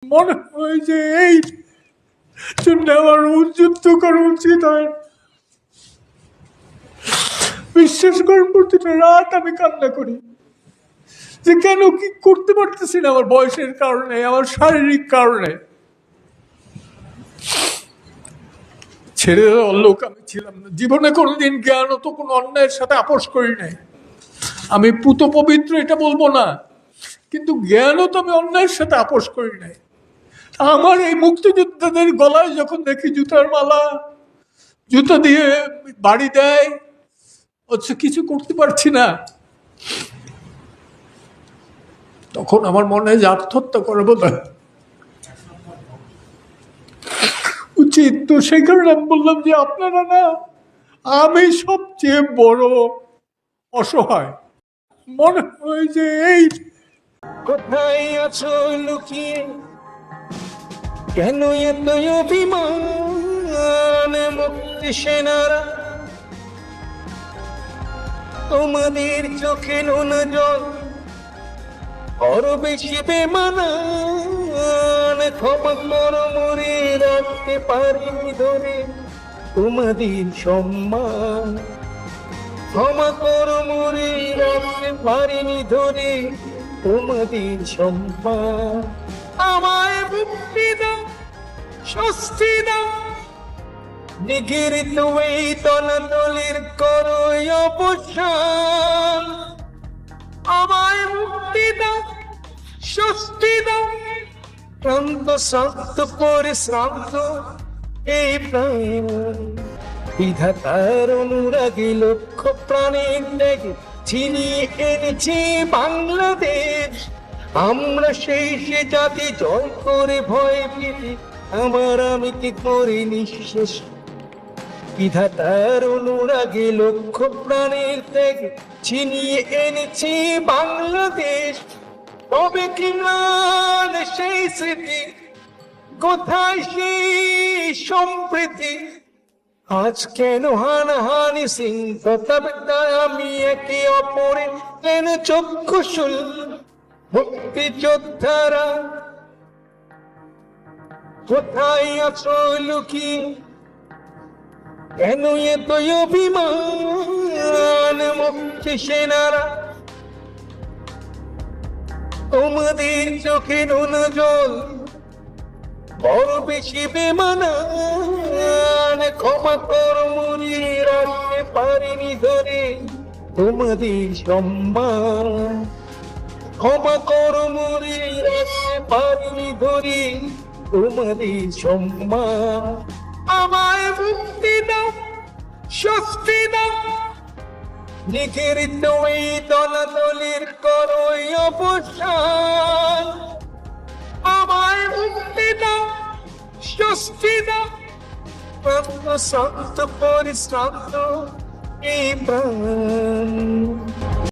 মনে হয় যে এই জন্য আমার উদ্যুক্ত করা উচিত হয়। বিশ্বাস করার প্রতিটা রাত আমি কান্না করি যে কেন কি করতে পারতেছি না, আমার বয়সের কারণে, আমার শারীরিক কারণে। ছেড়ে দেওয়ার লোক আমি ছিলাম না। জীবনে কোনোদিন জ্ঞানত কোনো অন্যায়ের সাথে আপোষ করি নাই। আমি পুত পবিত্র এটা বলবো না, কিন্তু জ্ঞানও তো আমি অন্যায়ের সাথে আপোষ করি নাই। আমার এই মুক্তিযোদ্ধাদের গলায় যখন দেখি জুতার মালা, জুতা দিয়ে বাড়ি দেয়, হচ্ছে কিছু করতে পারছি না, তখন আমার মনে হয় যে আত্মহত্যা করে বোধ উচিত। তো সেই কারণে আমি বললাম যে আপনারা না, আমি সবচেয়ে বড় অসহায়। মনে হয় যে এই কোথায় আছো লুকিয়ে, কেন এত অভিমান? মুক্তি সেনারা তোমাদের চোখে নোনা জল, আরো বেশি বেমানান। ক্ষমা করো মরে রাখতে পারিনি ধরে তোমাদের সম্মান। ক্ষমা করো মরে রাখতে পারিনি ধরে তোমাদের সম্মান। আমায় মুক্তি দাও, স্বস্তি দাও, নিগৃহীত এই তলাতলের করো অবসান। আমায় মুক্তি দাও, স্বস্তি দাও, ক্লান্ত শান্ত পরিশ্রান্ত এই প্রাণ। বিধাতার অনুরাগী লক্ষ প্রাণের ত্যাগে ছিনিয়ে এনেছি বাংলাদেশ। আমরা সেই সে জাতি জয় করে ভয় পেতে আমার আমি কি করে নিঃশেষ। বিধাতার অনুরাগী লক্ষ প্রাণের ত্যাগে ছিনিয়ে এনেছি বাংলাদেশ। তবে কি ম্লান সেই স্মৃতি, কোথায় সেই সম্প্রীতি? আজ কেন হানাহানি সিংহতায় আমি একে অপরে কেন চক্ষুশুল? মুক্তিযোদ্ধারা কোথায় আছো লুকিয়ে, কেন এত অভিমান? মুক্তি সেনারা তোমাদের চোখে নোনা জল, বড় বেশি বেমানান। ক্ষমা করো মনে রাখতে পারিনি ধরে তোমাদের সম্মান। ক্ষমা করো মনে রাখতে পারিনি ধরে তোমাদের সম্মান। আমায় মুক্তি দাও, স্বস্তি দাও, নিগৃহীত এই দলাদলির করো অবসান। আমায় মুক্তি দাও, স্বস্তি দাও, ক্লান্ত শান্ত পরিশ্রান্ত এই প্রাণ।